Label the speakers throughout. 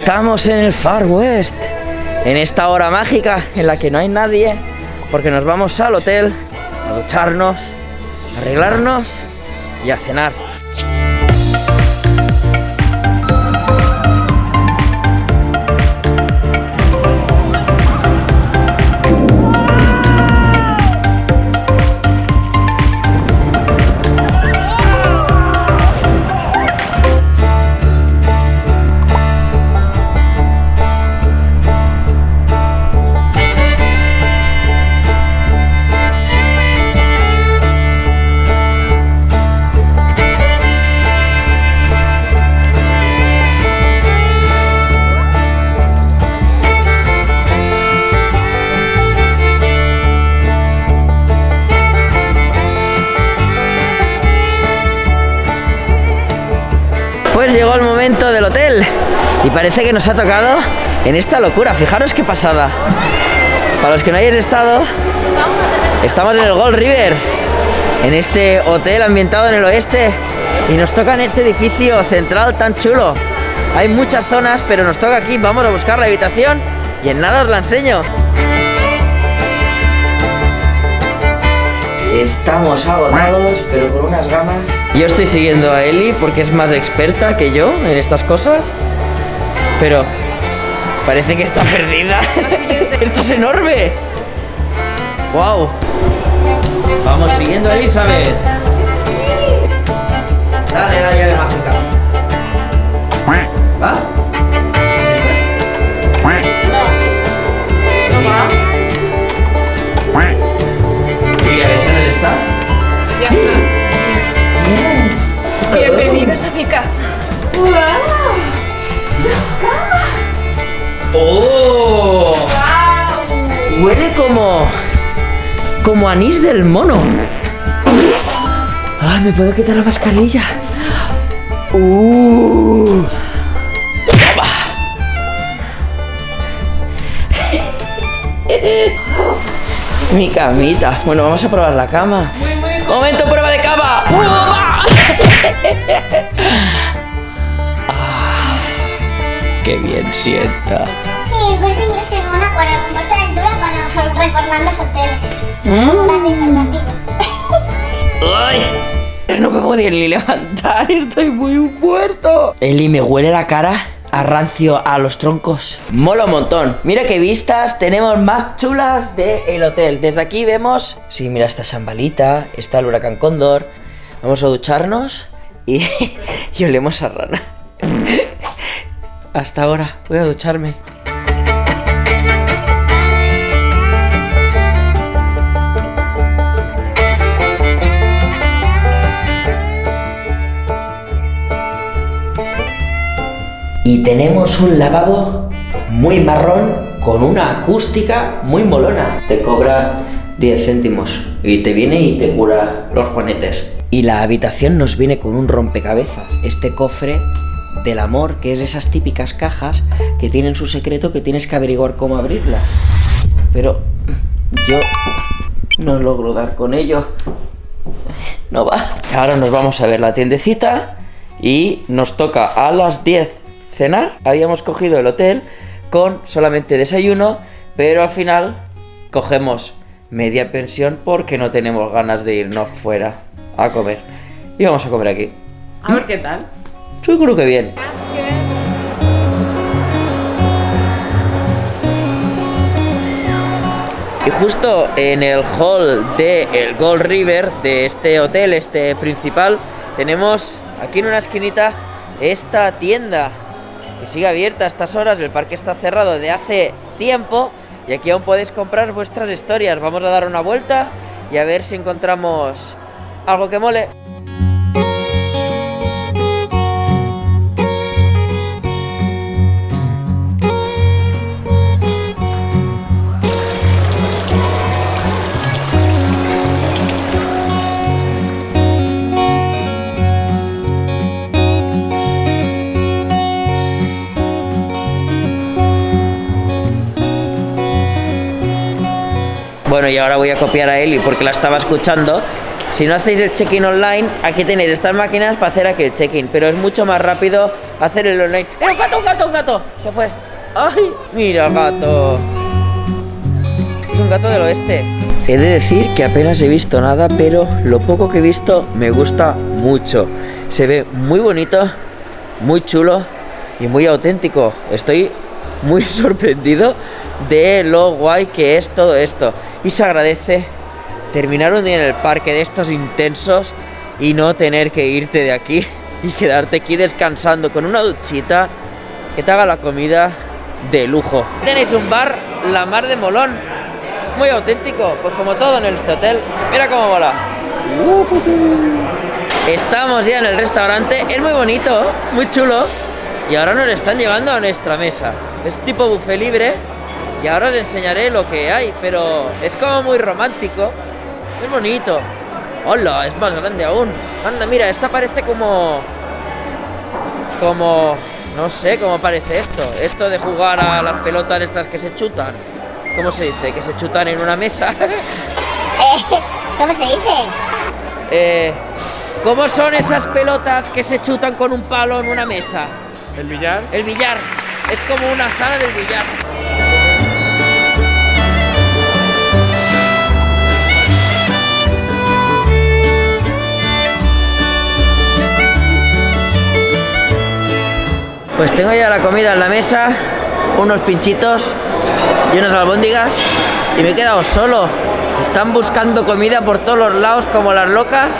Speaker 1: Estamos en el Far West, en esta hora mágica en la que no hay nadie, porque nos vamos al hotel a ducharnos, a arreglarnos y a cenar. Pues llegó el momento del hotel y parece que nos ha tocado en esta locura. Fijaros qué pasada. Para los que no hayáis estado, estamos en el Gold River, en este hotel ambientado en el oeste, y nos toca en este edificio central tan chulo. Hay muchas zonas, pero nos toca aquí. Vamos a buscar la habitación y en nada os la enseño. Estamos agotados, pero con unas ganas. Yo estoy siguiendo a Eli porque es más experta que yo en estas cosas, pero parece que está perdida. ¡Esto es enorme! ¡Wow! Vamos siguiendo a Elizabeth. Dale la llave mágica. ¿Va? No va. ¿Y a ver si nos está?
Speaker 2: Ya
Speaker 1: Sí.
Speaker 2: está. Bienvenidos a mi casa. ¡Wow! ¡Las camas!
Speaker 1: ¡Oh!
Speaker 2: ¡Wow!
Speaker 1: Huele como anís del mono. ¡Ay, me puedo quitar la mascarilla! ¡Toma! Mi camita. Bueno, vamos a probar la cama.
Speaker 2: Muy
Speaker 1: ¡Momento, prueba de cama! ¡Qué bien sienta!
Speaker 3: Sí, el Corte Inglés es una Fuerteventura para reformar los hoteles. Dato informativo.
Speaker 1: ¡Ay! No me puedo ni levantar, estoy muy muerto. Eli, me huele la cara a rancio, a los troncos. Mola un montón. Mira qué vistas tenemos más chulas del hotel. Desde aquí vemos... Sí, mira, está Sambalita, está el huracán Cóndor. Vamos a ducharnos y olemos a rana. Hasta ahora, voy a ducharme. Y tenemos un lavabo muy marrón con una acústica muy molona. Te cobra 10 céntimos y te viene y te cura los juanetes. Y la habitación nos viene con un rompecabezas. Este cofre del amor, que es esas típicas cajas que tienen su secreto, que tienes que averiguar cómo abrirlas. Pero yo no logro dar con ello. No va. Ahora nos vamos a ver la tiendecita y nos toca a las 10 cenar. Habíamos cogido el hotel con solamente desayuno, pero al final cogemos media pensión porque no tenemos ganas de irnos fuera a comer. Y vamos a comer aquí.
Speaker 2: A ver qué tal.
Speaker 1: Seguro que bien. Y justo en el hall del Gold River, de este hotel, este principal, tenemos aquí en una esquinita esta tienda que sigue abierta a estas horas. El parque está cerrado desde hace tiempo y aquí aún podéis comprar vuestras historias. Vamos a dar una vuelta y a ver si encontramos algo que mole. Bueno, y ahora voy a copiar a Eli porque la estaba escuchando Si no hacéis el check-in online, aquí tenéis estas máquinas para hacer aquí el check-in, pero es mucho más rápido hacer el online. ¡Un gato, un gato, un gato! Se fue. ¡Ay! Mira, gato. Es un gato del oeste. He de decir que apenas he visto nada, pero lo poco que he visto me gusta mucho. Se ve muy bonito, muy chulo y muy auténtico. Estoy muy sorprendido de lo guay que es todo esto. Y se agradece terminar un día en el parque de estos intensos y no tener que irte de aquí y quedarte aquí descansando con una duchita que te haga la comida de lujo. Tenéis un bar, la mar de molón, muy auténtico, pues como todo en este hotel. Mira cómo mola. Estamos ya en el restaurante, es muy bonito, muy chulo. Y ahora nos están llevando a nuestra mesa. Es tipo buffet libre y ahora os enseñaré lo que hay, pero es como muy romántico. Es bonito. Hola, es más grande aún. Anda, mira, esta parece como... No sé cómo parece esto. Esto de jugar a las pelotas estas que se chutan. ¿Cómo se dice? Que se chutan en una mesa.
Speaker 3: ¿Cómo se dice?
Speaker 1: ¿Cómo son esas pelotas que se chutan con un palo en una mesa?
Speaker 4: ¿El billar?
Speaker 1: El billar. Es como una sala del billar. Pues tengo ya la comida en la mesa, unos pinchitos y unas albóndigas y me he quedado solo. Están buscando comida por todos los lados como las locas.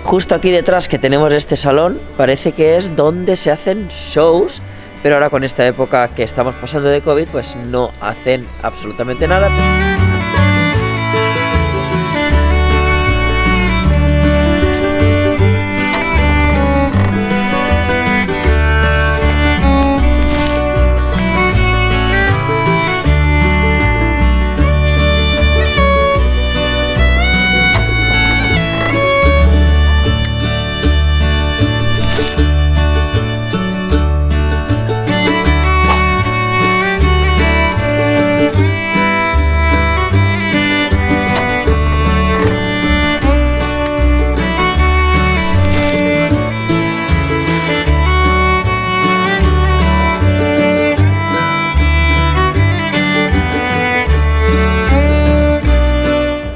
Speaker 1: Justo aquí detrás que tenemos este salón, parece que es donde se hacen shows, pero ahora con esta época que estamos pasando de COVID, pues no hacen absolutamente nada.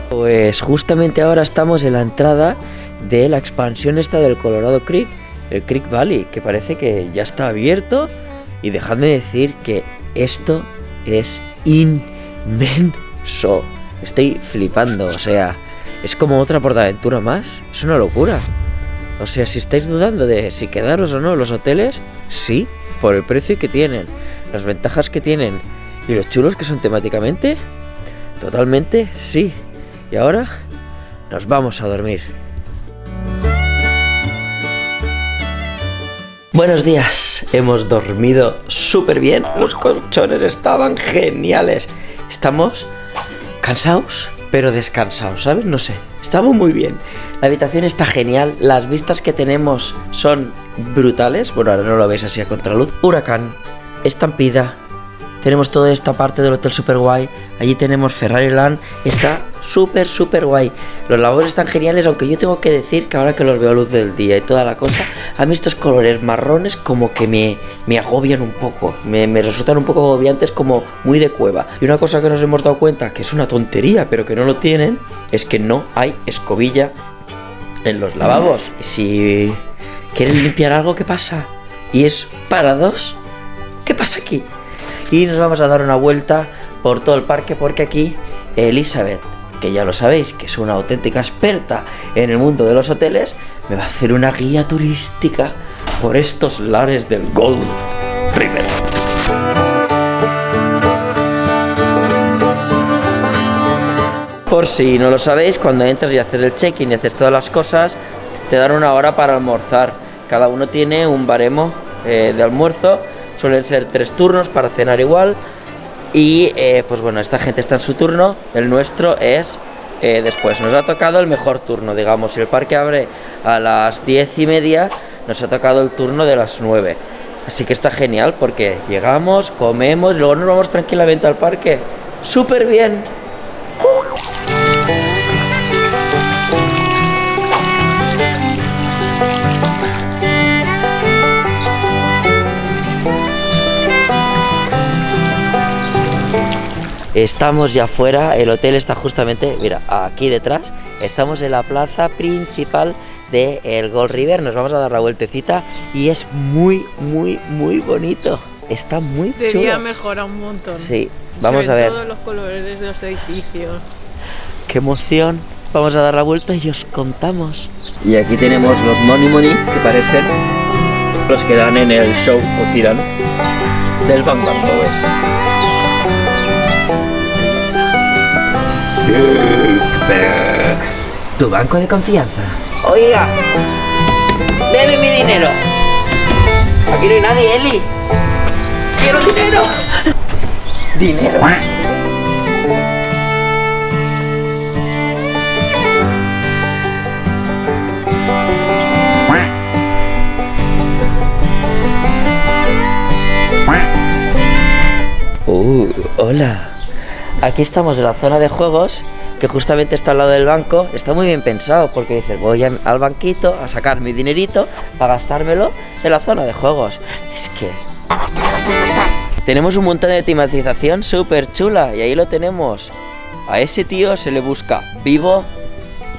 Speaker 1: Pues justamente ahora estamos en la entrada de la expansión esta del Colorado Creek, el Creek Valley, que parece que ya está abierto. Y dejadme decir que esto es inmenso. Estoy flipando, o sea, es como otra portaventura más. Es una locura. O sea, si estáis dudando de si quedaros o no en los hoteles, sí, por el precio que tienen, las ventajas que tienen y los chulos que son temáticamente, totalmente sí. Y ahora nos vamos a dormir. Buenos días, hemos dormido súper bien, los colchones estaban geniales. Estamos cansados, pero descansados, ¿sabes? No sé, estamos muy bien. La habitación está genial, las vistas que tenemos son brutales. Bueno, ahora no lo veis así a contraluz. Huracán, estampida, tenemos toda esta parte del hotel super guay. Allí tenemos Ferrari Land, está súper guay. Los lavabos están geniales, aunque yo tengo que decir que ahora que los veo a luz del día y toda la cosa, a mí estos colores marrones como que me agobian un poco, me resultan un poco agobiantes, como muy de cueva. Y una cosa que nos hemos dado cuenta, que es una tontería, pero que no lo tienen, es que no hay escobilla en los lavabos. ¿quieren limpiar algo? ¿Qué pasa? ¿Y es para dos? ¿Qué pasa aquí? Y nos vamos a dar una vuelta por todo el parque porque aquí Elizabeth, que ya lo sabéis, que es una auténtica experta en el mundo de los hoteles, me va a hacer una guía turística por estos lares del Gold River. Por si no lo sabéis, cuando entras y haces el check-in y haces todas las cosas, te dan una hora para almorzar. Cada uno tiene un baremo de almuerzo, suelen ser 3 turnos para cenar igual. Y pues bueno, esta gente está en su turno, el nuestro es después. Nos ha tocado el mejor turno, digamos, si el parque abre a las 10:30, nos ha tocado el turno de las 9. Así que está genial porque llegamos, comemos y luego nos vamos tranquilamente al parque. ¡Súper bien! Estamos ya fuera, el hotel está justamente, mira, aquí detrás. Estamos en la plaza principal del Gold River, nos vamos a dar la vueltecita y es muy, muy, muy bonito. Está muy chulo.
Speaker 2: Debía mejorar un montón.
Speaker 1: Sí, vamos a ver.
Speaker 2: Todos los colores de los edificios.
Speaker 1: ¡Qué emoción! Vamos a dar la vuelta y os contamos. Y aquí tenemos los Money Money, que parecen los que dan en el show o tiran del Bang Bang Boys. Tu banco de confianza. Oiga, deme mi dinero. Aquí no hay nadie, Eli. Quiero dinero. Dinero. Hola. Aquí estamos en la zona de juegos, que justamente está al lado del banco. Está muy bien pensado porque dices, voy al banquito a sacar mi dinerito para gastármelo en la zona de juegos. Es que... gastar. Tenemos un montón de tematización súper chula y ahí lo tenemos. A ese tío se le busca vivo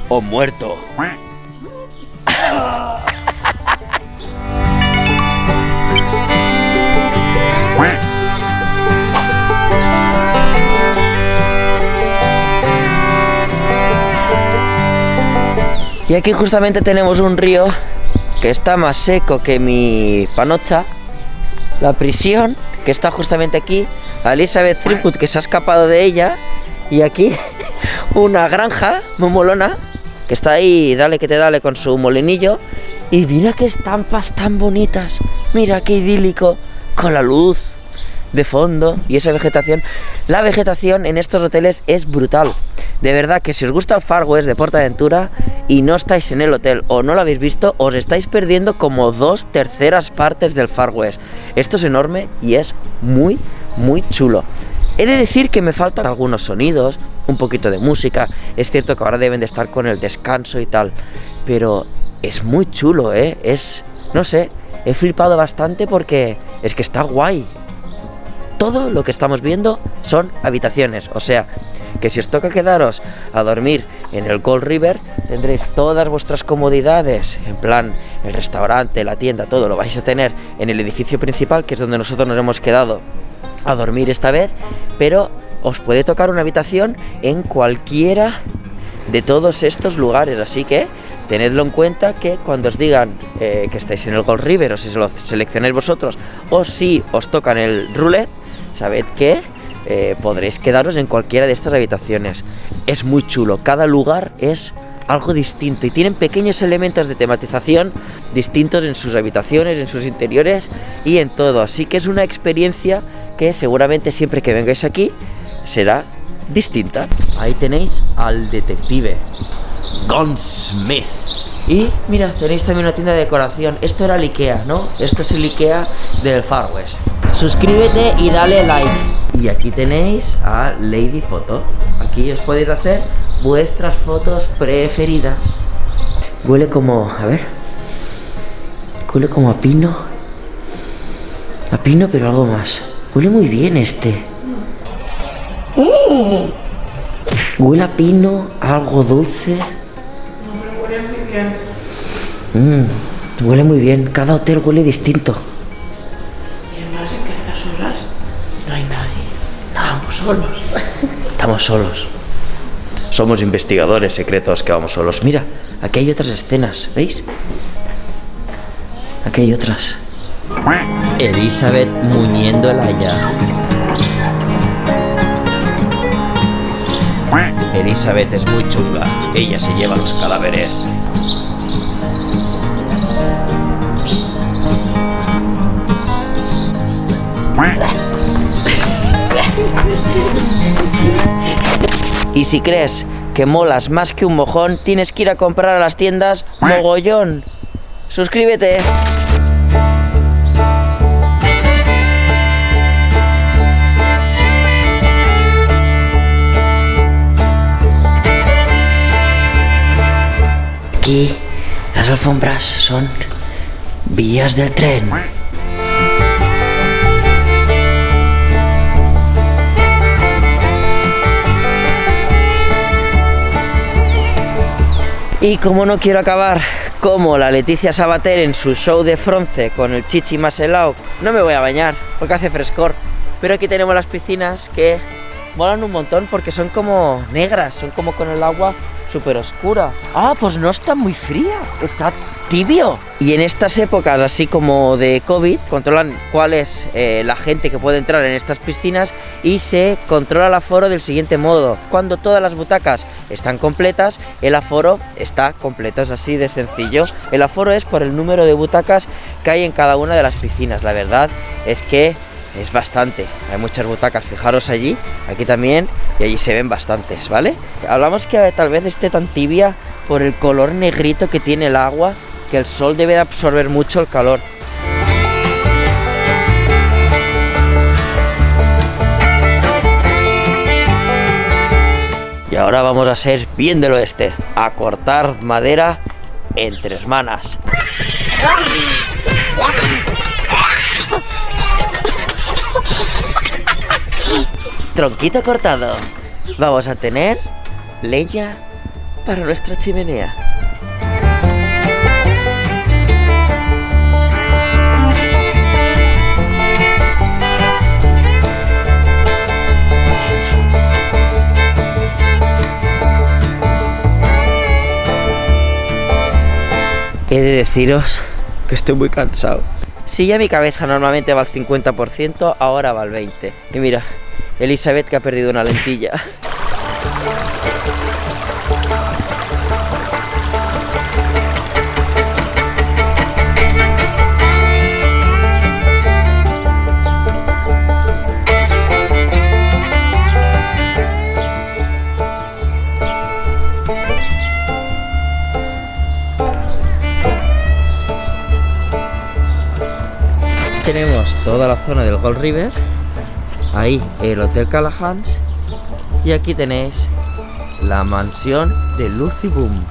Speaker 1: o muerto. Y aquí justamente tenemos un río que está más seco que mi panocha. La prisión, que está justamente aquí. A Elizabeth Threepwood, que se ha escapado de ella. Y aquí una granja muy molona, que está ahí, dale que te dale, con su molinillo. Y mira qué estampas tan bonitas. Mira qué idílico, con la luz de fondo y esa vegetación. La vegetación en estos hoteles es brutal. De verdad que si os gusta el Far West de PortAventura y no estáis en el hotel o no lo habéis visto, os estáis perdiendo como 2/3 partes del Far West. Esto es enorme y es muy, muy chulo. He de decir que me faltan algunos sonidos, un poquito de música. Es cierto que ahora deben de estar con el descanso y tal, pero es muy chulo, no sé, he flipado bastante porque es que está guay. Todo lo que estamos viendo son habitaciones, o sea, que si os toca quedaros a dormir en el Gold River, tendréis todas vuestras comodidades, en plan el restaurante, la tienda, todo lo vais a tener en el edificio principal, que es donde nosotros nos hemos quedado a dormir esta vez, pero os puede tocar una habitación en cualquiera de todos estos lugares, así que tenedlo en cuenta, que cuando os digan que estáis en el Gold River, o si lo seleccionáis vosotros, o si os tocan el roulette, sabed que podréis quedaros en cualquiera de estas habitaciones. Es muy chulo, cada lugar es algo distinto y tienen pequeños elementos de tematización distintos en sus habitaciones, en sus interiores y en todo, así que es una experiencia que seguramente siempre que vengáis aquí será distinta. Ahí tenéis al detective Gunsmith. Y mira, tenéis también una tienda de decoración. Esto era el Ikea, ¿no? Esto es el Ikea del Far West. Suscríbete y dale like. Y aquí tenéis a Lady Photo. Aquí os podéis hacer vuestras fotos preferidas. Huele como, a ver, huele como a pino. A pino, pero algo más. Huele muy bien este. Huele a pino, algo dulce.
Speaker 2: No, pero huele muy bien.
Speaker 1: Huele muy bien, cada hotel huele distinto.
Speaker 2: Y además es que a estas horas no hay nadie. Estamos solos.
Speaker 1: Estamos solos. Somos investigadores secretos que vamos solos. Mira, aquí hay otras escenas, ¿veis? Aquí hay otras. Elizabeth muñendo el haya. Elizabeth es muy chunga. Ella se lleva los cadáveres. Y si crees que molas más que un mojón, tienes que ir a comprar a las tiendas mogollón. Suscríbete. Aquí las alfombras son vías del tren. Y como no quiero acabar como la Leticia Sabater en su show de Fronce con el chichi más helado, no me voy a bañar porque hace frescor. Pero aquí tenemos las piscinas que molan un montón porque son como negras, son como con el agua súper oscura. Ah, pues no está muy fría, está tibio. Y en estas épocas así como de COVID controlan cuál es la gente que puede entrar en estas piscinas y se controla el aforo del siguiente modo: cuando todas las butacas están completas, el aforo está completo. Es así de sencillo. El aforo es por el número de butacas que hay en cada una de las piscinas. La verdad es que es bastante, hay muchas butacas, fijaros allí, aquí también, y allí se ven bastantes, ¿vale? Hablamos que tal vez esté tan tibia por el color negrito que tiene el agua, que el sol debe de absorber mucho el calor. Y ahora vamos a ser bien del oeste, a cortar madera entre hermanas. Tronquito cortado. Vamos a tener leña para nuestra chimenea. He de deciros que estoy muy cansado. Si ya mi cabeza normalmente va al 50%, ahora va al 20%. Y mira, Elizabeth que ha perdido una lentilla. Tenemos toda la zona del Gold River, ahí el Hotel Callahan's, y aquí tenéis la mansión de Lucy Boom.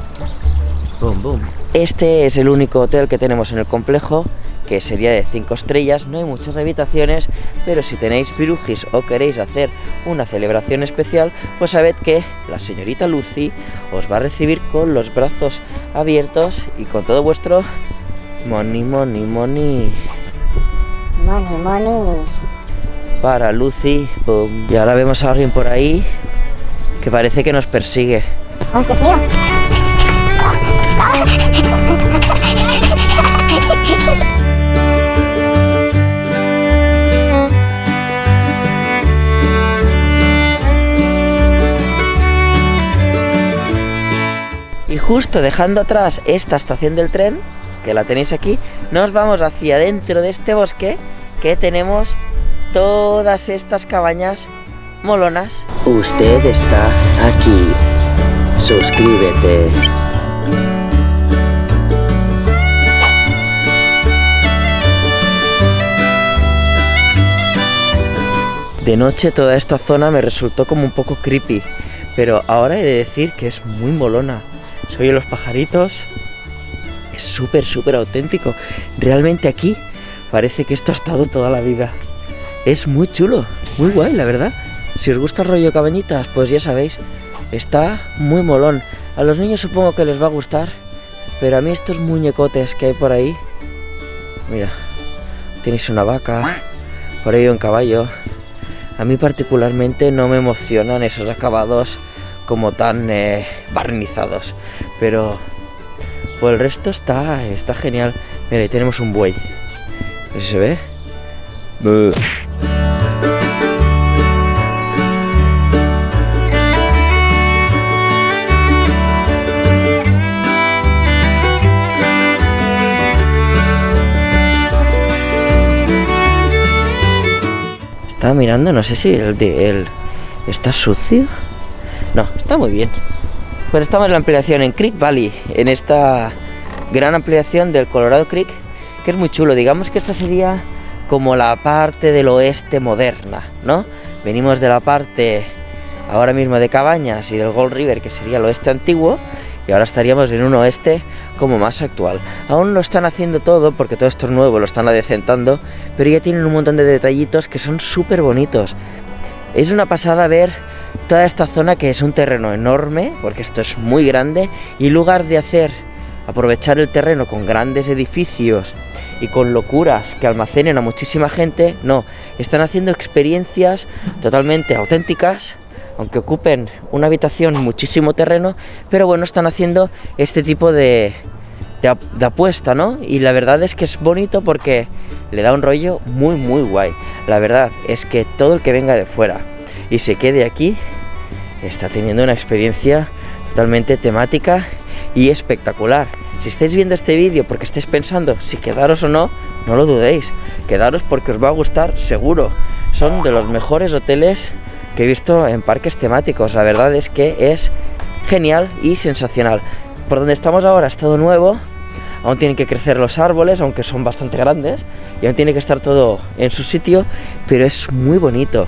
Speaker 1: Boom, boom. Este es el único hotel que tenemos en el complejo, que sería de 5 estrellas. No hay muchas habitaciones, pero si tenéis pirujis o queréis hacer una celebración especial, pues sabed que la señorita Lucy os va a recibir con los brazos abiertos y con todo vuestro money, money, money.
Speaker 3: Money, money.
Speaker 1: Para Lucy, boom. Y ahora vemos a alguien por ahí que parece que nos persigue.
Speaker 3: ¡Oh, Dios mío!
Speaker 1: Y justo dejando atrás esta estación del tren, que la tenéis aquí, nos vamos hacia dentro de este bosque, que tenemos todas estas cabañas molonas. Usted está aquí. Suscríbete. De noche toda esta zona me resultó como un poco creepy, pero ahora he de decir que es muy molona. Se oyen los pajaritos. Es súper, súper auténtico. Realmente aquí parece que esto ha estado toda la vida. Es muy chulo, muy guay, la verdad. Si os gusta el rollo cabañitas, pues ya sabéis, está muy molón. A los niños supongo que les va a gustar, Pero a mí estos muñecotes que hay por ahí, mira, tenéis una vaca, por ahí un caballo. A mí particularmente no me emocionan esos acabados como tan barnizados, pero por el resto está genial. Mira, ahí tenemos un buey. ¿Se ve? Buh. Estaba mirando, no sé si el está sucio. No, está muy bien. Pues estamos en la ampliación en Creek Valley, en esta gran ampliación del Colorado Creek, que es muy chulo. Digamos que esta sería como la parte del oeste moderna, ¿no? Venimos de la parte ahora mismo de Cabañas y del Gold River, que sería el oeste antiguo, y ahora estaríamos en un oeste como más actual. Aún lo están haciendo todo, porque todo esto es nuevo, lo están adecentando, pero ya tienen un montón de detallitos que son súper bonitos. Es una pasada ver toda esta zona, que es un terreno enorme, porque esto es muy grande, y en lugar de aprovechar el terreno con grandes edificios y con locuras que almacenen a muchísima gente, no, están haciendo experiencias totalmente auténticas, aunque ocupen una habitación muchísimo terreno, pero bueno, están haciendo este tipo de apuesta, ¿no? Y la verdad es que es bonito porque le da un rollo muy muy guay. La verdad es que todo el que venga de fuera y se quede aquí está teniendo una experiencia totalmente temática y espectacular. Si estáis viendo este vídeo porque estáis pensando si quedaros o no, no lo dudéis, quedaros porque os va a gustar seguro. Son de los mejores hoteles que he visto en parques temáticos. La verdad es que es genial y sensacional. Por donde estamos ahora es todo nuevo, aún tienen que crecer los árboles, aunque son bastante grandes, y aún tiene que estar todo en su sitio, pero es muy bonito.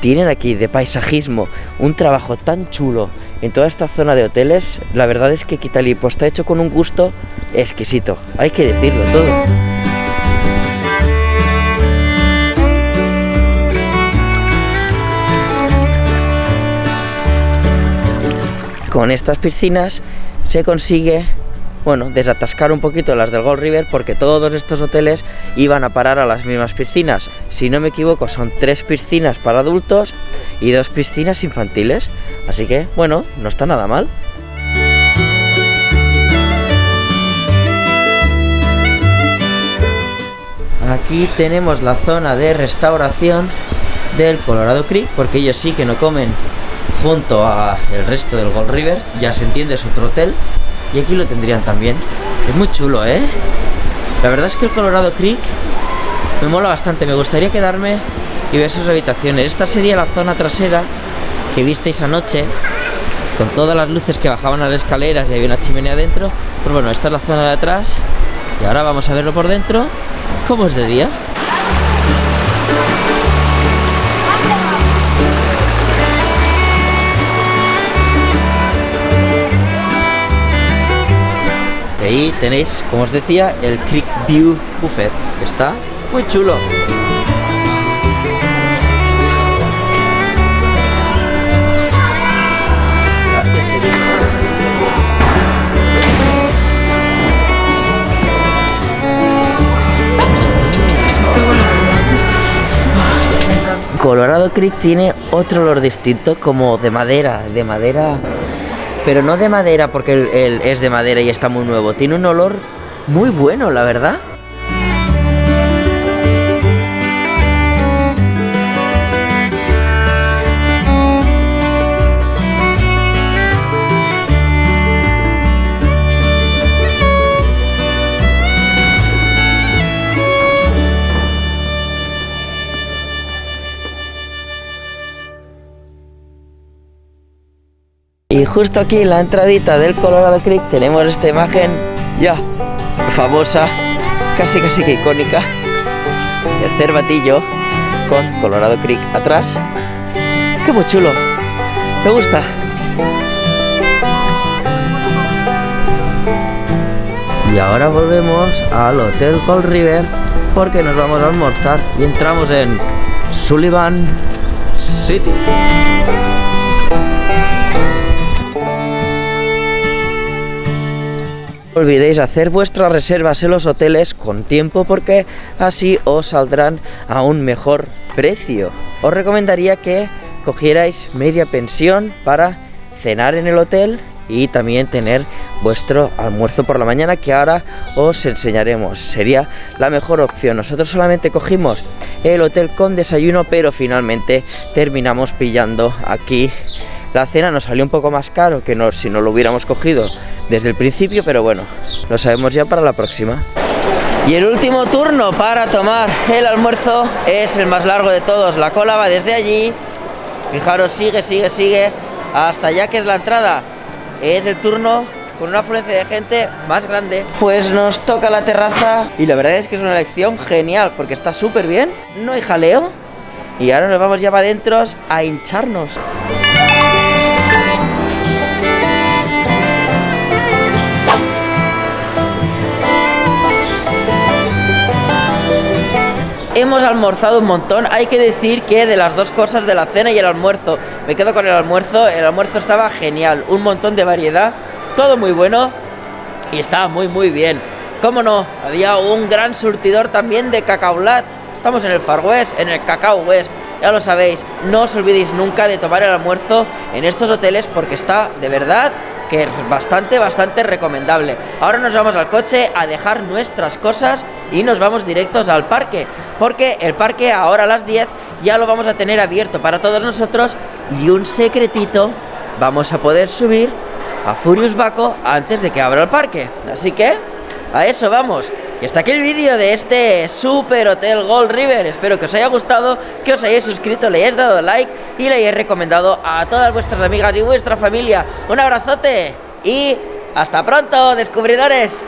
Speaker 1: Tienen aquí de paisajismo un trabajo tan chulo en toda esta zona de hoteles. La verdad es que Quitalipo está hecho con un gusto exquisito, hay que decirlo todo. Con estas piscinas se consigue, bueno, desatascar un poquito las del Gold River, porque todos estos hoteles iban a parar a las mismas piscinas. Si no me equivoco, son 3 piscinas para adultos y 2 piscinas infantiles. Así que, bueno, no está nada mal. Aquí tenemos la zona de restauración del Colorado Creek, porque ellos sí que no comen junto a el resto del Gold River, ya se entiende, es otro hotel, y aquí lo tendrían también. Es muy chulo, ¿eh? La verdad es que el Colorado Creek me mola bastante, me gustaría quedarme y ver sus habitaciones. Esta sería la zona trasera que visteis anoche, con todas las luces que bajaban a las escaleras y había una chimenea dentro. Pues bueno, esta es la zona de atrás, y ahora vamos a verlo por dentro, como es de día. Ahí tenéis, como os decía, el Creek View Buffet, que está muy chulo. Colorado Creek tiene otro olor distinto, como de madera, pero no de madera porque él es de madera y está muy nuevo. Tiene un olor muy bueno, la verdad. Y justo aquí en la entradita del Colorado Creek tenemos esta imagen ya famosa, casi que icónica, de cervatillo con Colorado Creek atrás. ¡Qué muy chulo! Me gusta. Y ahora volvemos al Hotel Gold River porque nos vamos a almorzar y entramos en Sullivan City. No olvidéis hacer vuestras reservas en los hoteles con tiempo porque así os saldrán a un mejor precio. Os recomendaría que cogierais media pensión para cenar en el hotel y también tener vuestro almuerzo por la mañana, que ahora os enseñaremos. Sería la mejor opción. Nosotros solamente cogimos el hotel con desayuno, pero finalmente terminamos pillando aquí la cena. Nos salió un poco más caro que si no lo hubiéramos cogido desde el principio, pero bueno, lo sabemos ya para la próxima. Y el último turno para tomar el almuerzo es el más largo de todos. La cola va desde allí, fijaros, sigue hasta allá, que es la entrada. Es el turno con una afluencia de gente más grande. Pues nos toca la terraza y la verdad es que es una elección genial porque está súper bien, no hay jaleo. Y ahora nos vamos ya para adentro a hincharnos. Hemos almorzado un montón. Hay que decir que de las dos cosas, de la cena y el almuerzo, me quedo con el almuerzo. El almuerzo estaba genial, un montón de variedad, todo muy bueno y estaba muy bien. Cómo no, había un gran surtidor también de cacaolat. Estamos en el Far West, en el Cacao West, ya lo sabéis. No os olvidéis nunca de tomar el almuerzo en estos hoteles porque está de verdad que es bastante recomendable. Ahora nos vamos al coche a dejar nuestras cosas y nos vamos directos al parque, porque el parque ahora a las 10 ya lo vamos a tener abierto para todos nosotros. Y un secretito, vamos a poder subir a Furious Baco antes de que abra el parque. Así que a eso vamos. Y hasta aquí el vídeo de este Super Hotel Gold River. Espero que os haya gustado, que os hayáis suscrito, le hayáis dado like y le hayáis recomendado a todas vuestras amigas y vuestra familia. Un abrazote y hasta pronto, descubridores.